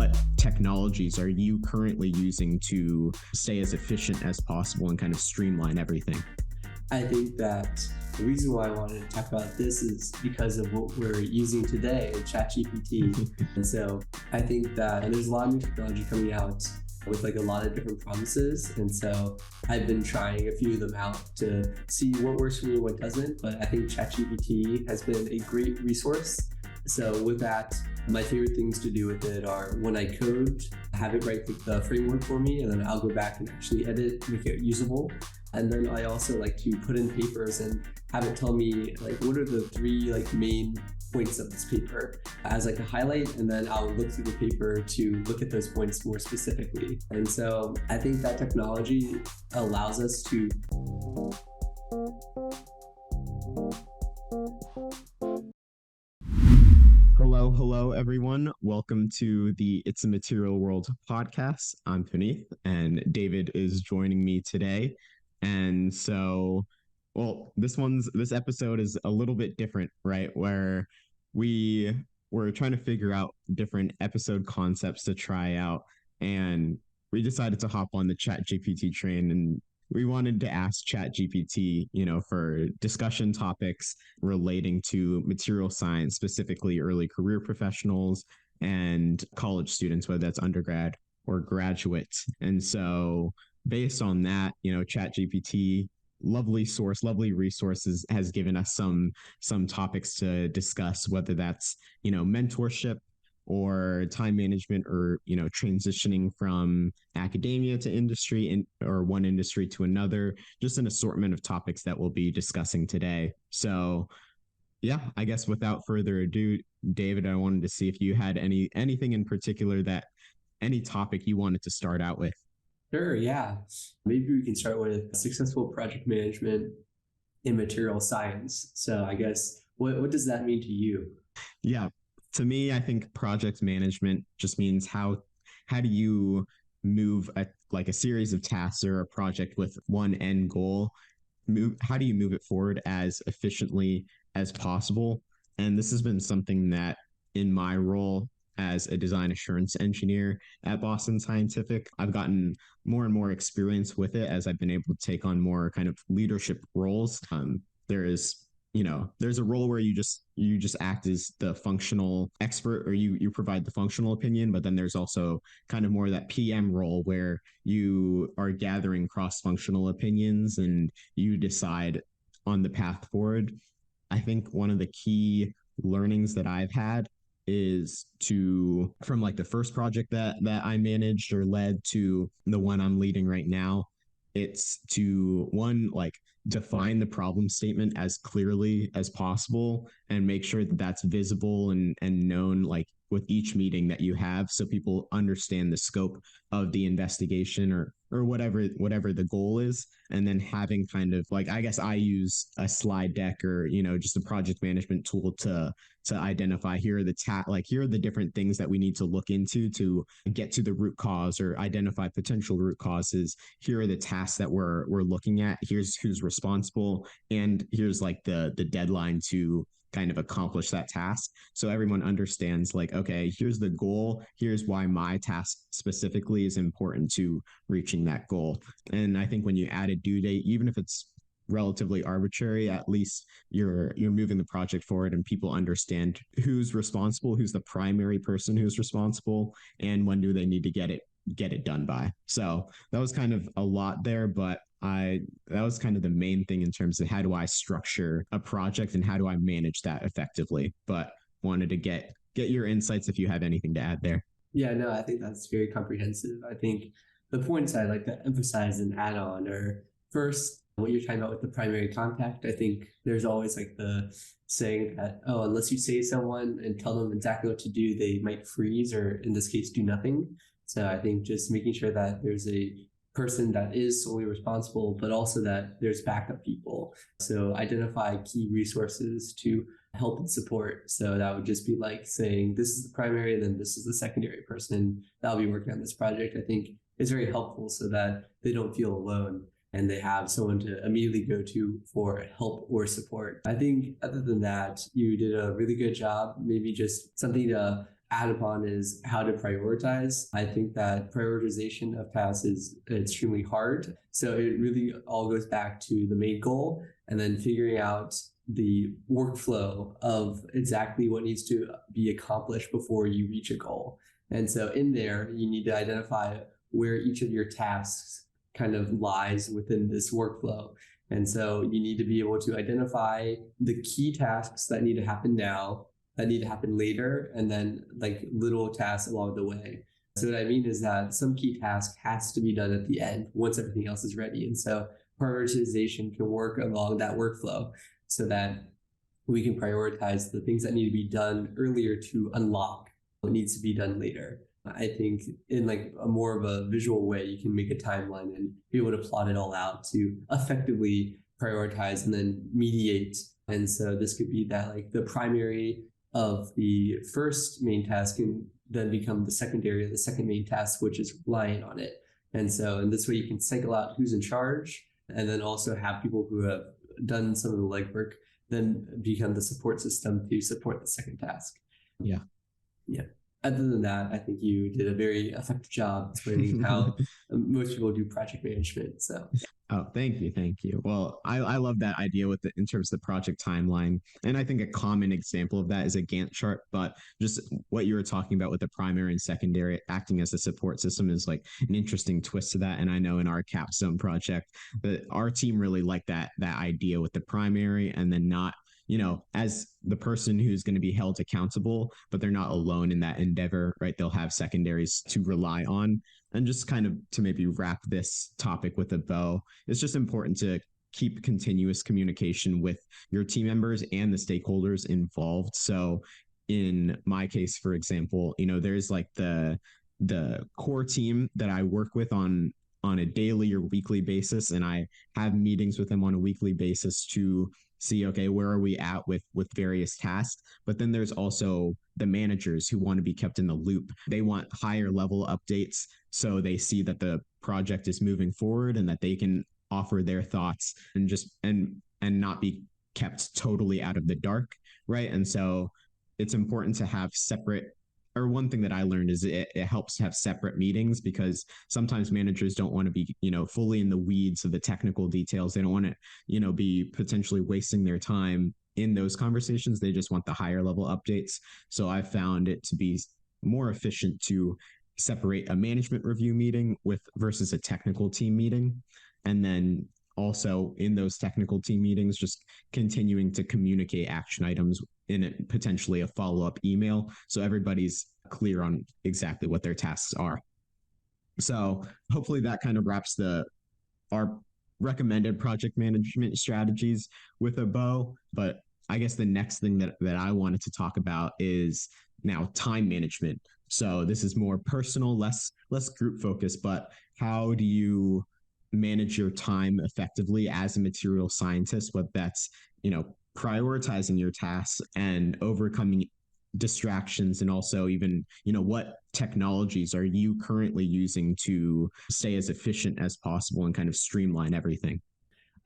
what technologies are you currently using to stay as efficient as possible and kind of streamline everything? I think that the reason why I wanted to talk about this is because of what we're using today, ChatGPT. And so I think that there's a lot of new technology coming out with like a lot of different promises. And so I've been trying a few of them out to see what works for me and what doesn't. But I think ChatGPT has been a great resource. So with that, my favorite things to do with it are when I code, have it write the framework for me, and then I'll go back and actually edit, make it usable. And then I also like to put in papers and have it tell me like what are the three like main points of this paper as like a highlight, and then I'll look through the paper to look at those points more specifically. And so I think that technology allows us to Hello, everyone. Welcome to the It's a Material World podcast. I'm Punith, and David is joining me today. And so, this episode is a little bit different, right? Where we're trying to figure out different episode concepts to try out, and we decided to hop on the ChatGPT train, and we wanted to ask ChatGPT, for discussion topics relating to material science, specifically early career professionals and college students, whether that's undergrad or graduate. And so based on that, ChatGPT, lovely source, lovely resources, has given us some topics to discuss, whether that's, mentorship or time management, or transitioning from academia to industry, or one industry to another, just an assortment of topics that we'll be discussing today. So yeah, I guess without further ado, David, I wanted to see if you had anything in particular, that any topic you wanted to start out with. Sure, yeah. Maybe we can start with successful project management in material science. So I guess, what does that mean to you? Yeah, to me, I think project management just means how do you move a series of tasks or a project with one end goal. How do you move it forward as efficiently as possible? And this has been something that in my role as a design assurance engineer at Boston Scientific, I've gotten more and more experience with it as I've been able to take on more kind of leadership roles. There's a role where you just act as the functional expert, or you provide the functional opinion, but then there's also kind of more that PM role where you are gathering cross-functional opinions and you decide on the path forward. I think one of the key learnings that I've had is from like the first project that I managed or led to the one I'm leading right now, it's to define the problem statement as clearly as possible and make sure that that's visible and known, like with each meeting that you have, so people understand the scope of the investigation or whatever the goal is. And then having kind of like, I guess I use a slide deck or just a project management tool to identify, here are the different things that we need to look into to get to the root cause or identify potential root causes. Here are the tasks that we're looking at. Here's who's responsible, and here's like the deadline to kind of accomplish that task. So everyone understands, like, okay, here's the goal. Here's why my task specifically is important to reaching that goal. And I think when you add a due date, even if it's relatively arbitrary, at least you're moving the project forward and people understand who's responsible, who's the primary person who's responsible, and when do they need to get it done by. So that was kind of a lot there, but that was kind of the main thing in terms of how do I structure a project and how do I manage that effectively. But wanted to get your insights if you have anything to add there. Yeah, no, I think that's very comprehensive. I think the points I'd like to emphasize and add on are, first, what you're talking about with the primary contact. I think there's always like the saying that, oh, unless you say someone and tell them exactly what to do, they might freeze, or in this case, do nothing. So I think just making sure that there's a person that is solely responsible, but also that there's backup people. So identify key resources to help and support. So that would just be like saying, this is the primary, and then this is the secondary person that'll be working on this project. I think is very helpful so that they don't feel alone and they have someone to immediately go to for help or support. I think other than that, you did a really good job. Maybe just something to add upon is how to prioritize. I think that prioritization of tasks is extremely hard. So it really all goes back to the main goal and then figuring out the workflow of exactly what needs to be accomplished before you reach a goal. And so in there, you need to identify where each of your tasks kind of lies within this workflow. And so you need to be able to identify the key tasks that need to happen now, that need to happen later, and then like little tasks along the way. So what I mean is that some key task has to be done at the end once everything else is ready. And so prioritization can work along that workflow so that we can prioritize the things that need to be done earlier to unlock what needs to be done later. I think in like a more of a visual way, you can make a timeline and be able to plot it all out to effectively prioritize and then mediate. And so this could be that like the primary of the first main task can then become the secondary of the second main task, which is relying on it. And so in this way, you can cycle out who's in charge and then also have people who have done some of the legwork then become the support system to support the second task. Yeah. Other than that, I think you did a very effective job explaining how most people do project management. So, oh, thank you. Well, I love that idea in terms of the project timeline. And I think a common example of that is a Gantt chart, but just what you were talking about with the primary and secondary acting as a support system is like an interesting twist to that. And I know in our capstone project that our team really liked that idea with the primary and then not, as the person who's going to be held accountable, but they're not alone in that endeavor, right? They'll have secondaries to rely on. And just kind of to maybe wrap this topic with a bow, it's just important to keep continuous communication with your team members and the stakeholders involved. So in my case, for example, there's like the core team that I work with on a daily or weekly basis, and I have meetings with them on a weekly basis to see, okay, where are we at with various tasks? But then there's also the managers who want to be kept in the loop. They want higher level updates so they see that the project is moving forward and that they can offer their thoughts and not be kept totally out of the dark, right? And so it's important to have separate, or one thing that I learned is it helps to have separate meetings because sometimes managers don't want to be, fully in the weeds of the technical details. They don't want to, be potentially wasting their time in those conversations. They just want the higher level updates. So I found it to be more efficient to separate a management review meeting versus a technical team meeting. And then also in those technical team meetings, just continuing to communicate action items in potentially a follow-up email so everybody's clear on exactly what their tasks are. So hopefully that kind of wraps our recommended project management strategies with a bow. But I guess the next thing that I wanted to talk about is now time management. So this is more personal, less group focused, but how do you manage your time effectively as a material scientist, whether that's, prioritizing your tasks and overcoming distractions, and also even, what technologies are you currently using to stay as efficient as possible and kind of streamline everything?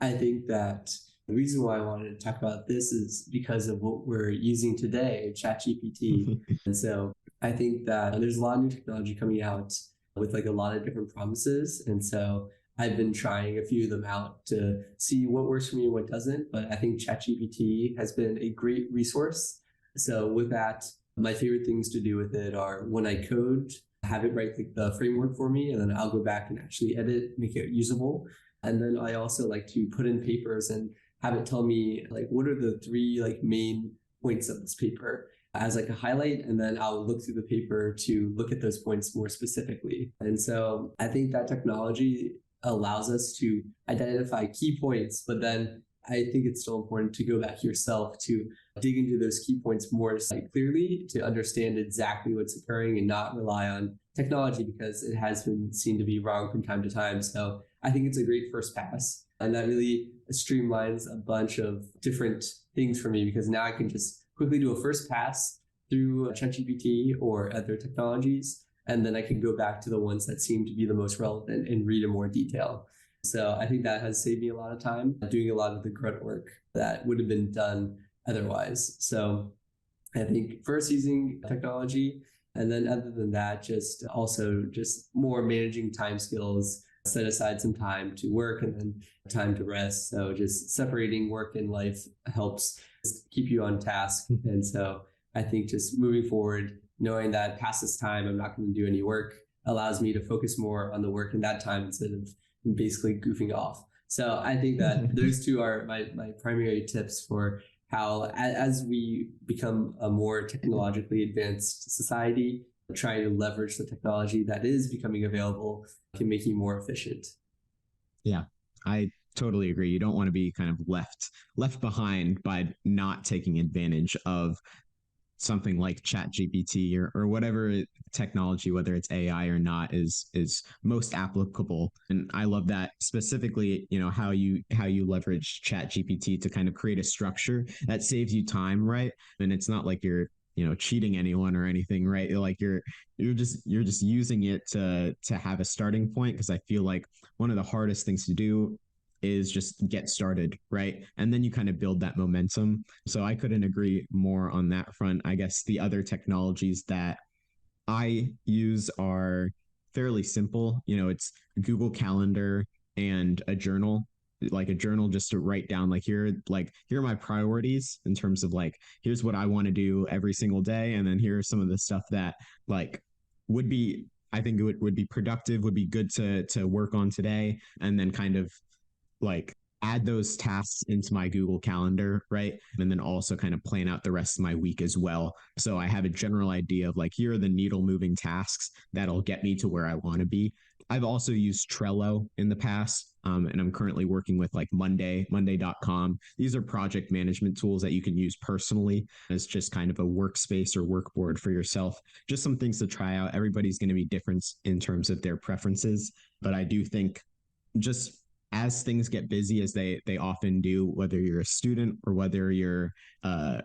I think that the reason why I wanted to talk about this is because of what we're using today, ChatGPT. And so I think that there's a lot of new technology coming out with like a lot of different promises. And so I've been trying a few of them out to see what works for me and what doesn't. But I think ChatGPT has been a great resource. So with that, my favorite things to do with it are when I code, have it write the framework for me, and then I'll go back and actually edit, make it usable. And then I also like to put in papers and have it tell me like what are the three like main points of this paper as like a highlight, and then I'll look through the paper to look at those points more specifically. And so I think that technology allows us to identify key points, but then I think it's still important to go back yourself to dig into those key points more clearly to understand exactly what's occurring and not rely on technology because it has been seen to be wrong from time to time. So I think it's a great first pass, and that really streamlines a bunch of different things for me because now I can just quickly do a first pass through ChatGPT or other technologies, and then I can go back to the ones that seem to be the most relevant and read in more detail. So I think that has saved me a lot of time doing a lot of the grunt work that would have been done otherwise. So I think first using technology And then other than that, just also just more managing time skills, set aside some time to work and then time to rest. So just separating work and life helps keep you on task. And so I think just moving forward, knowing that past this time, I'm not going to do any work allows me to focus more on the work in that time instead of basically goofing off. So I think that those two are my primary tips for how, as we become a more technologically advanced society, trying to leverage the technology that is becoming available can make you more efficient. Yeah, I totally agree. You don't want to be kind of left behind by not taking advantage of something like ChatGPT or whatever technology, whether it's AI or not, is most applicable. And I love that specifically, how you leverage ChatGPT to kind of create a structure that saves you time, right? And it's not like you're cheating anyone or anything, right? Like you're just using it to have a starting point, because I feel like one of the hardest things to do is just get started, right? And then you kind of build that momentum. So I couldn't agree more on that front. I guess the other technologies that I use are fairly simple. It's Google Calendar and a journal, like a journal just to write down here are my priorities in terms of here's what I want to do every single day, and then here's some of the stuff that would be, I think it would be productive, would be good to work on today, and then kind of add those tasks into my Google Calendar, right? And then also kind of plan out the rest of my week as well. So I have a general idea of here are the needle moving tasks that'll get me to where I want to be. I've also used Trello in the past, and I'm currently working with monday.com. These are project management tools that you can use personally as just kind of a workspace or workboard for yourself. Just some things to try out. Everybody's going to be different in terms of their preferences, but I do think just as things get busy, as they often do, whether you're a student or whether you're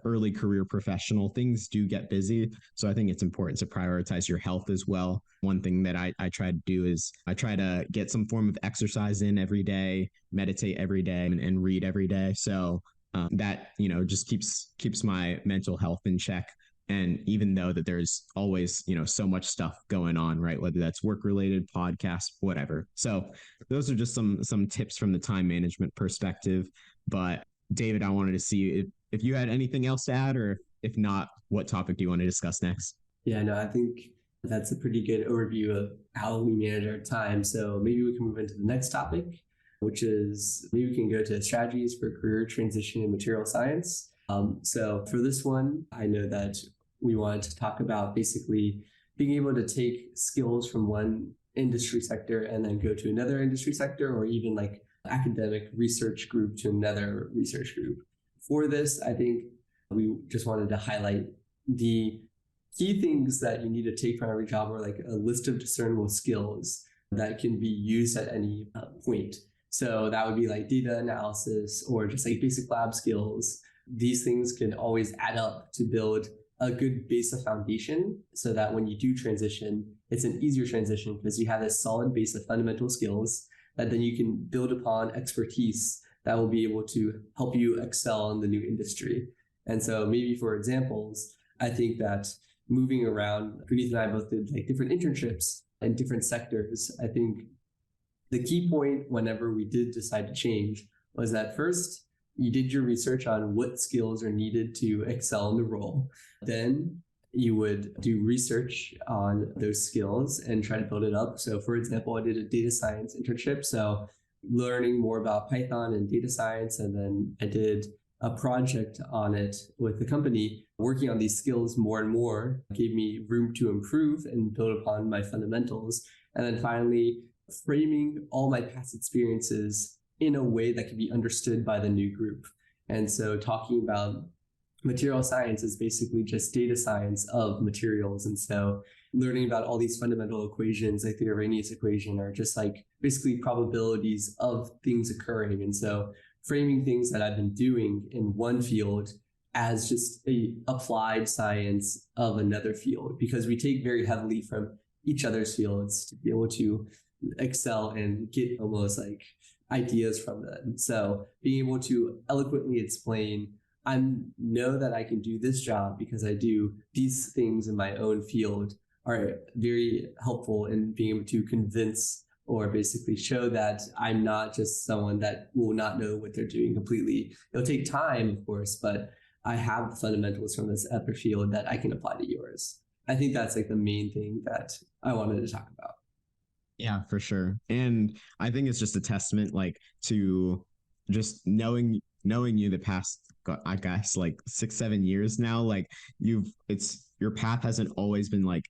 early career professional, things do get busy. So I think it's important to prioritize your health as well. One thing that I try to do is I try to get some form of exercise in every day, meditate every day, and read every day. So that just keeps my mental health in check. And even though that there's always, so much stuff going on, right? Whether that's work related, podcasts, whatever. So those are just some tips from the time management perspective. But David, I wanted to see if you had anything else to add, or if not, what topic do you want to discuss next? Yeah, no, I think that's a pretty good overview of how we manage our time. So maybe we can move into the next topic, which is maybe we can go to strategies for career transition in material science. So for this one, I know that we wanted to talk about basically being able to take skills from one industry sector and then go to another industry sector, or even academic research group to another research group. For this, I think we just wanted to highlight the key things that you need to take from every job, or a list of discernible skills that can be used at any point. So that would be data analysis or just basic lab skills. These things can always add up to build a good base of foundation, so that when you do transition, it's an easier transition because you have this solid base of fundamental skills that then you can build upon expertise that will be able to help you excel in the new industry. And so maybe for examples, I think that moving around, Punith and I both did different internships in different sectors. I think the key point whenever we did decide to change was that first, you did your research on what skills are needed to excel in the role. Then you would do research on those skills and try to build it up. So for example, I did a data science internship. So learning more about Python and data science. And then I did a project on it with the company. Working on these skills more and more gave me room to improve and build upon my fundamentals. And then finally, framing all my past experiences in a way that can be understood by the new group. And so talking about material science is basically just data science of materials. And so learning about all these fundamental equations, like the Arrhenius equation, are just basically probabilities of things occurring. And so framing things that I've been doing in one field as just a applied science of another field, because we take very heavily from each other's fields to be able to excel and get almost ideas from them. So being able to eloquently explain I know that I can do this job because I do these things in my own field are very helpful in being able to convince or basically show that I'm not just someone that will not know what they're doing completely. It'll take time, of course, but I have the fundamentals from this other field that I can apply to yours. I think that's like the main thing that I wanted to talk about. Yeah, for sure. And I think it's just a testament like to just knowing you the past I guess like 6 7 years now. Like it's your path hasn't always been like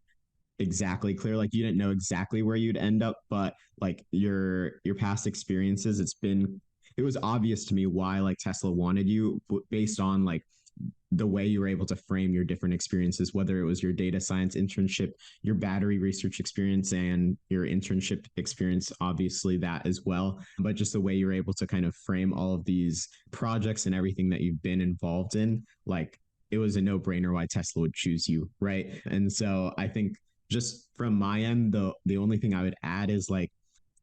exactly clear. Like you didn't know exactly where you'd end up, but like your past experiences, it was obvious to me why like Tesla wanted you based on like the way you were able to frame your different experiences, whether it was your data science internship, your battery research experience, and your internship experience, obviously that as well. But just the way you're able to kind of frame all of these projects and everything that you've been involved in, like it was a no brainer why Tesla would choose you. Right. And so I think just from my end, the only thing I would add is like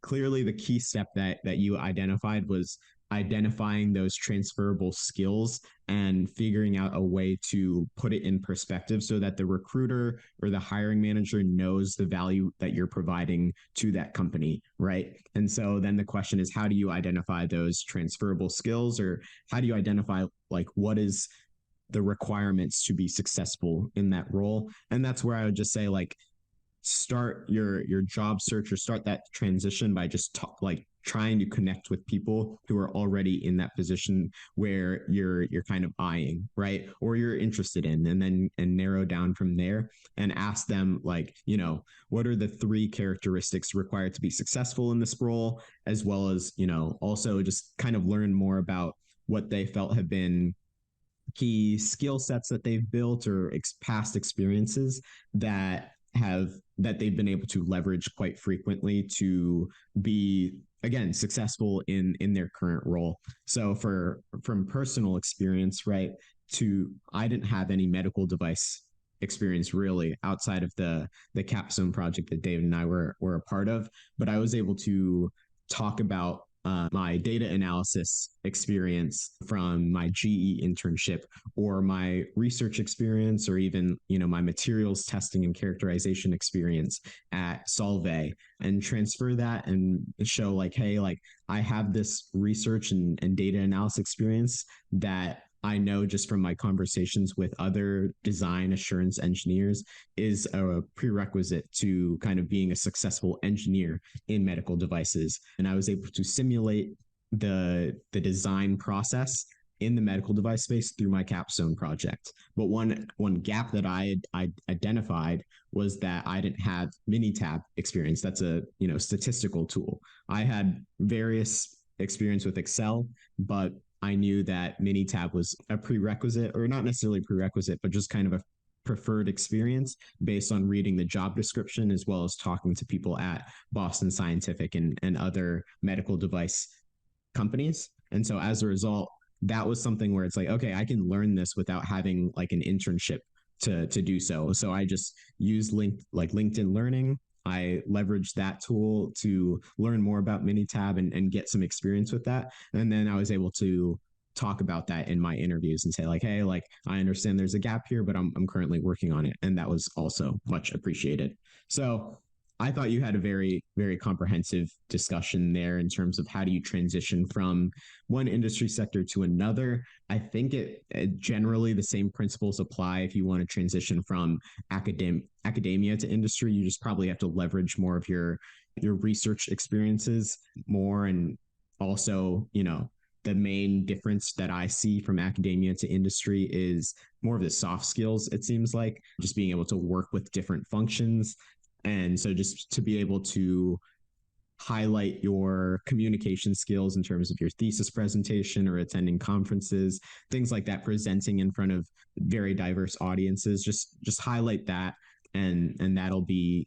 clearly the key step that you identified was identifying those transferable skills and figuring out a way to put it in perspective so that the recruiter or the hiring manager knows the value that you're providing to that company, right? And so then the question is, how do you identify those transferable skills, or how do you identify like what is the requirements to be successful in that role? And that's where I would just say like start your job search or start that transition by just like trying to connect with people who are already in that position where you're kind of eyeing, right, or you're interested in, and then and narrow down from there and ask them like, what are the 3 characteristics required to be successful in this role, as well as also just kind of learn more about what they felt have been key skill sets that they've built or past experiences that they've been able to leverage quite frequently to be again successful in their current role. So from personal experience, right, to I didn't have any medical device experience really outside of the capstone project that David and I were a part of, but I was able to talk about my data analysis experience from my GE internship, or my research experience, or even my materials testing and characterization experience at Solvay, and transfer that and show like, hey, like I have this research and data analysis experience that I know just from my conversations with other design assurance engineers is a prerequisite to kind of being a successful engineer in medical devices. And I was able to simulate the design process in the medical device space through my capstone project. But one gap that I identified was that I didn't have Minitab experience. That's a statistical tool. I had various experience with Excel, but I knew that Minitab was a prerequisite, or not necessarily prerequisite, but just kind of a preferred experience based on reading the job description as well as talking to people at Boston Scientific and other medical device companies. And so as a result, that was something where it's like, okay, I can learn this without having like an internship to do so. So I just used LinkedIn Learning. I leveraged that tool to learn more about Minitab and get some experience with that. And then I was able to talk about that in my interviews and say like, hey, like I understand there's a gap here, but I'm currently working on it. And that was also much appreciated. So I thought you had a very, very comprehensive discussion there in terms of how do you transition from one industry sector to another. I think it generally the same principles apply if you want to transition from academia to industry. You just probably have to leverage more of your research experiences more, and also the main difference that I see from academia to industry is more of the soft skills. It seems like just being able to work with different functions. And so just to be able to highlight your communication skills in terms of your thesis presentation or attending conferences, things like that, presenting in front of very diverse audiences, just highlight that, and that'll be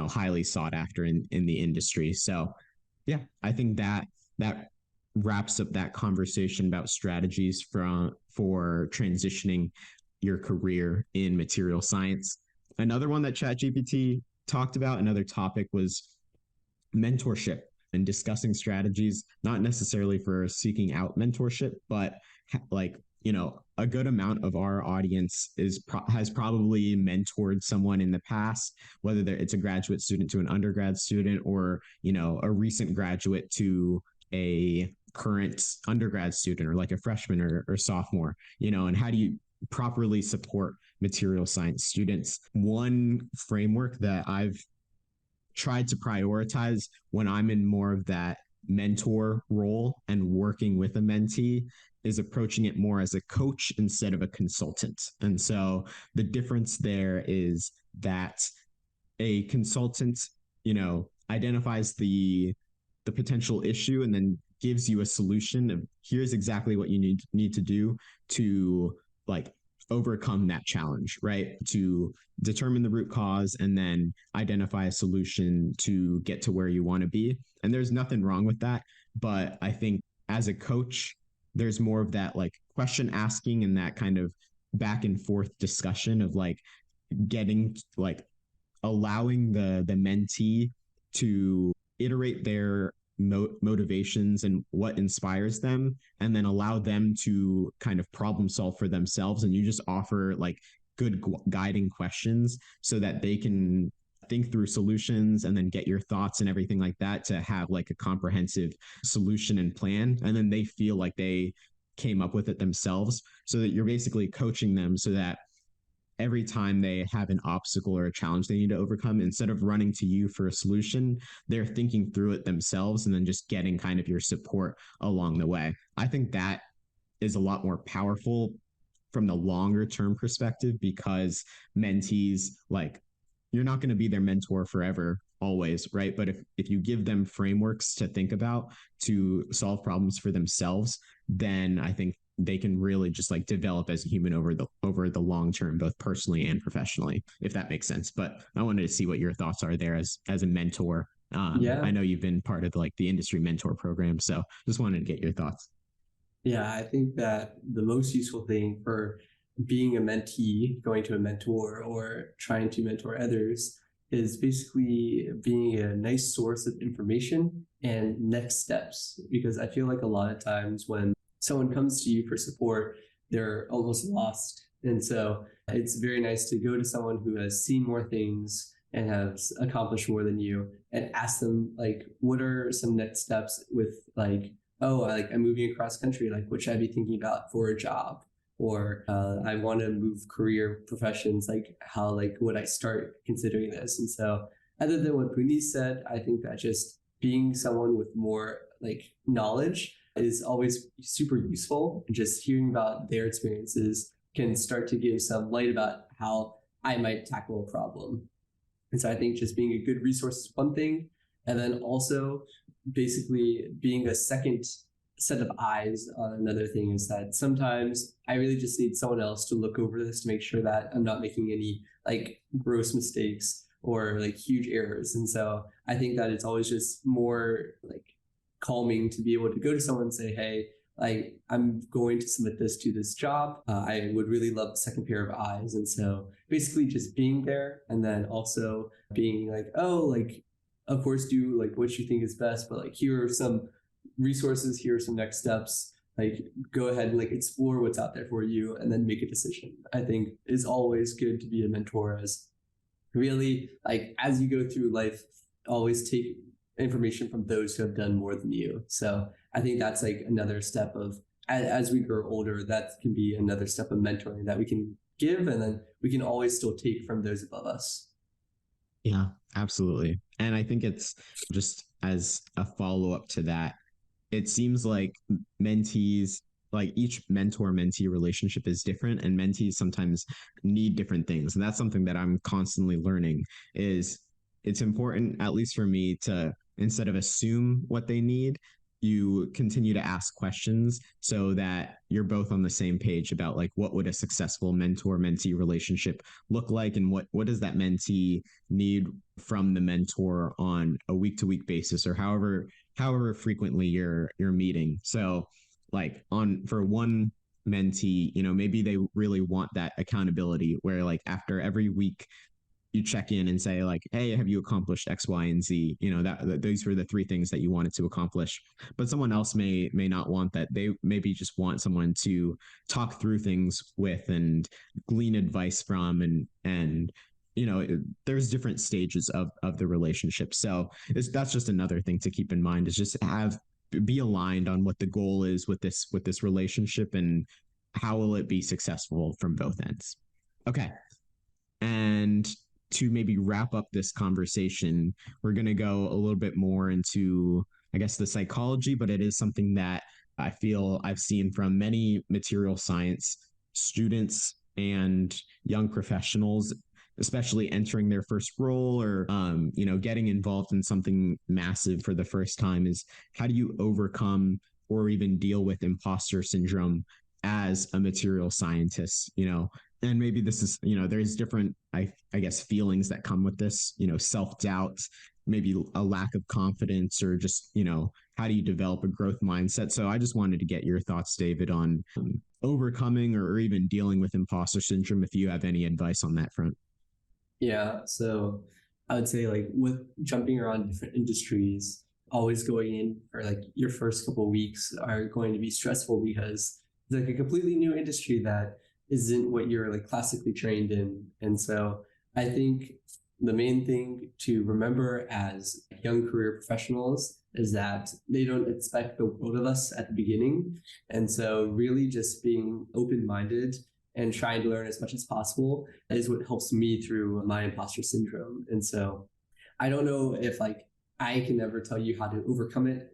highly sought after in the industry. So yeah, I think that wraps up that conversation about strategies for transitioning your career in material science. Another one that ChatGPT talked about, another topic, was mentorship and discussing strategies, not necessarily for seeking out mentorship, but like a good amount of our audience has probably mentored someone in the past, whether it's a graduate student to an undergrad student, or a recent graduate to a current undergrad student, or like a freshman or sophomore. And how do you properly support material science students? One framework that I've tried to prioritize when I'm in more of that mentor role and working with a mentee is approaching it more as a coach instead of a consultant. And so the difference there is that a consultant, identifies the potential issue and then gives you a solution of, here's exactly what you need to do to like overcome that challenge, right? To determine the root cause and then identify a solution to get to where you want to be. And there's nothing wrong with that. But I think as a coach, there's more of that like question asking and that kind of back and forth discussion of like getting like allowing the mentee to iterate their motivations and what inspires them, and then allow them to kind of problem solve for themselves. And you just offer like good guiding questions so that they can think through solutions and then get your thoughts and everything like that to have like a comprehensive solution and plan. And then they feel like they came up with it themselves, so that you're basically coaching them so that every time they have an obstacle or a challenge they need to overcome, instead of running to you for a solution, they're thinking through it themselves and then just getting kind of your support along the way. I think that is a lot more powerful from the longer term perspective, because mentees, like, you're not going to be their mentor forever always, right? But if you give them frameworks to think about to solve problems for themselves, then I think they can really just like develop as a human over the long term, both personally and professionally, if that makes sense. But I wanted to see what your thoughts are there as a mentor. Yeah. I know you've been part of like the industry mentor program, so just wanted to get your thoughts. Yeah, I think that the most useful thing for being a mentee, going to a mentor, or trying to mentor others is basically being a nice source of information and next steps. Because I feel like a lot of times when someone comes to you for support, they're almost lost. And so it's very nice to go to someone who has seen more things and has accomplished more than you, and ask them like, what are some next steps with like, oh, I'm moving across country, like what should I be thinking about for a job? Or I want to move career professions, like how like would I start considering this? And so other than what Punith said, I think that just being someone with more like knowledge is always super useful. And just hearing about their experiences can start to give some light about how I might tackle a problem. And so I think just being a good resource is one thing. And then also basically being a second set of eyes on another thing is that sometimes I really just need someone else to look over this to make sure that I'm not making any like gross mistakes or like huge errors. And so I think that it's always just more like calming to be able to go to someone and say, hey, like I'm going to submit this to this job. I would really love a second pair of eyes. And so basically just being there, and then also being like, oh, like, of course, do like what you think is best, but like here are some resources, here are some next steps. Like go ahead and like explore what's out there for you and then make a decision. I think is always good to be a mentor, as really like as you go through life, always take information from those who have done more than you. So I think that's like another step of, as we grow older, that can be another step of mentoring that we can give, and then we can always still take from those above us. Yeah, absolutely. And I think it's just as a follow up to that, it seems like mentees, like each mentor mentee relationship is different, and mentees sometimes need different things. And that's something that I'm constantly learning. Is it's important, at least for me, to, instead of assume what they need, you continue to ask questions so that you're both on the same page about like what would a successful mentor mentee relationship look like, and what does that mentee need from the mentor on a week to week basis, or however frequently you're meeting. So like on for one mentee, maybe they really want that accountability where like after every week you check in and say like, hey, have you accomplished X, Y, and Z? That these were the three things that you wanted to accomplish. But someone else may not want that. They maybe just want someone to talk through things with and glean advice from, and there's different stages of the relationship. So that's just another thing to keep in mind, is just be aligned on what the goal is with this relationship, and how will it be successful from both ends. Okay. And to maybe wrap up this conversation, we're going to go a little bit more into, I guess, the psychology, but it is something that I feel I've seen from many material science students and young professionals, especially entering their first role, or getting involved in something massive for the first time, is how do you overcome or even deal with imposter syndrome as a material scientist? And maybe this is, there's different, I guess, feelings that come with this, self-doubt, maybe a lack of confidence, or just, how do you develop a growth mindset? So I just wanted to get your thoughts, David, on overcoming or even dealing with imposter syndrome, if you have any advice on that front. Yeah, so I would say, like, with jumping around different industries, always going in, or like your first couple of weeks are going to be stressful because it's like a completely new industry that isn't what you're like classically trained in. And so I think the main thing to remember as young career professionals is that they don't expect the world of us at the beginning. And so really just being open-minded and trying to learn as much as possible is what helps me through my imposter syndrome. And so I don't know if like I can ever tell you how to overcome it,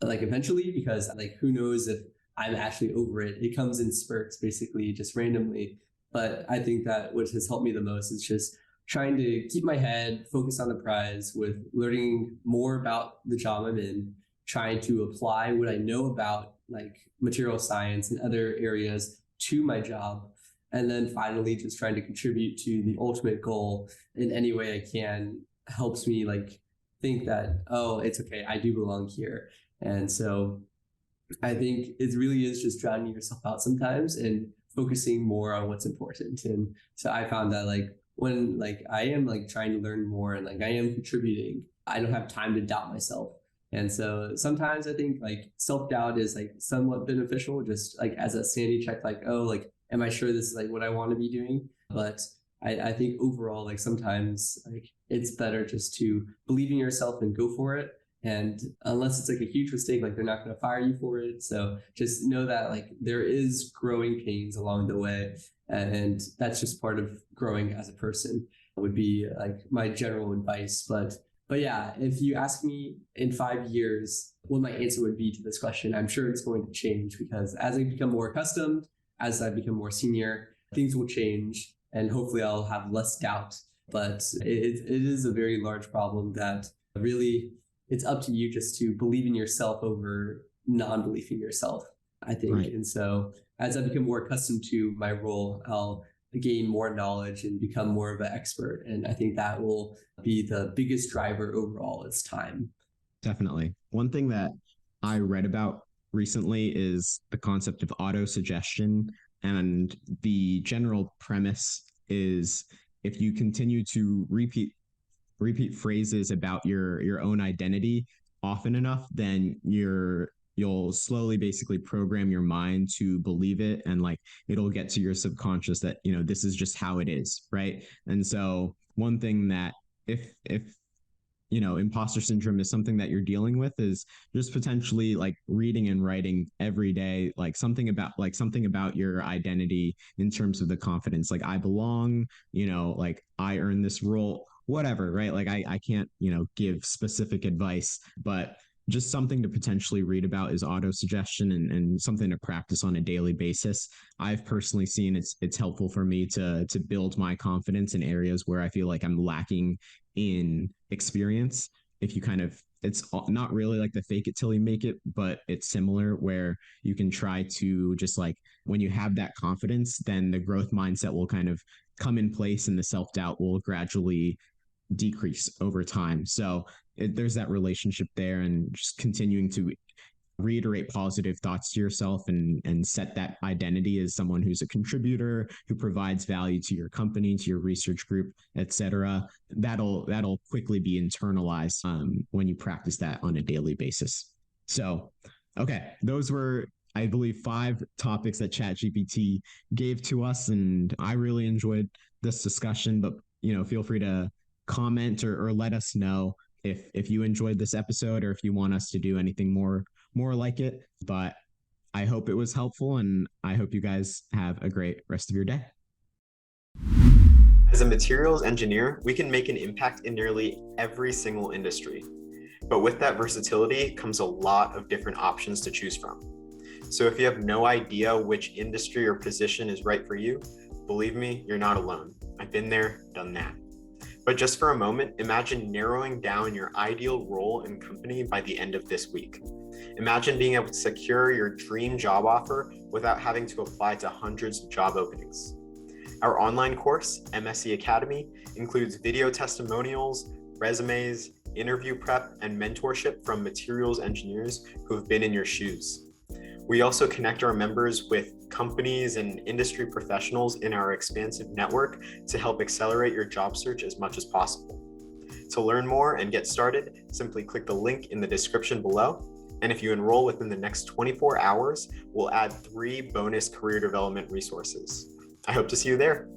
like eventually, because like who knows if I'm actually over it. It comes in spurts, basically, just randomly. But I think that what has helped me the most is just trying to keep my head focused on the prize, with learning more about the job I'm in, trying to apply what I know about like material science and other areas to my job. And then finally, just trying to contribute to the ultimate goal in any way I can helps me like think that, oh, it's okay, I do belong here. And so I think it really is just drowning yourself out sometimes and focusing more on what's important. And so I found that like when like I am like trying to learn more and like I am contributing, I don't have time to doubt myself. And so sometimes I think like self-doubt is like somewhat beneficial, just like as a sanity check, like, oh, like, am I sure this is like what I want to be doing? But I think overall, like sometimes like it's better just to believe in yourself and go for it. And unless it's like a huge mistake, like they're not going to fire you for it. So just know that like there is growing pains along the way. And that's just part of growing as a person, would be like my general advice. But yeah, if you ask me in 5 years what my answer would be to this question, I'm sure it's going to change, because as I become more accustomed, as I become more senior, things will change, and hopefully I'll have less doubt. But it is a very large problem that really it's up to you just to believe in yourself over non-belief in yourself, I think. Right. And so as I become more accustomed to my role, I'll gain more knowledge and become more of an expert. And I think that will be the biggest driver overall is time. Definitely. One thing that I read about recently is the concept of auto-suggestion. And the general premise is, if you continue to repeat phrases about your own identity often enough, then you'll slowly basically program your mind to believe it, and like it'll get to your subconscious that this is just how it is, right? And so one thing that if imposter syndrome is something that you're dealing with, is just potentially like reading and writing every day, like something about your identity in terms of the confidence, like I belong, like I earn this role, whatever, right? Like I can't, give specific advice, but just something to potentially read about is auto-suggestion, and something to practice on a daily basis. I've personally seen it's helpful for me to build my confidence in areas where I feel like I'm lacking in experience. If you it's not really like the fake it till you make it, but it's similar, where you can try to just like, when you have that confidence, then the growth mindset will kind of come in place, and the self-doubt will gradually decrease over time. So there's that relationship there, and just continuing to reiterate positive thoughts to yourself and set that identity as someone who's a contributor, who provides value to your company, to your research group, etc. That'll quickly be internalized when you practice that on a daily basis. So, okay, those were, I believe, 5 topics that ChatGPT gave to us, and I really enjoyed this discussion. But feel free to comment or let us know if you enjoyed this episode or if you want us to do anything more like it. But I hope it was helpful, and I hope you guys have a great rest of your day. As a materials engineer, we can make an impact in nearly every single industry. But with that versatility comes a lot of different options to choose from. So if you have no idea which industry or position is right for you, believe me, you're not alone. I've been there, done that. But just for a moment, imagine narrowing down your ideal role and company by the end of this week. Imagine being able to secure your dream job offer without having to apply to hundreds of job openings. Our online course, MSE Academy, includes video testimonials, resumes, interview prep, and mentorship from materials engineers who have been in your shoes. We also connect our members with companies and industry professionals in our expansive network to help accelerate your job search as much as possible. To learn more and get started, simply click the link in the description below. And if you enroll within the next 24 hours, we'll add 3 bonus career development resources. I hope to see you there.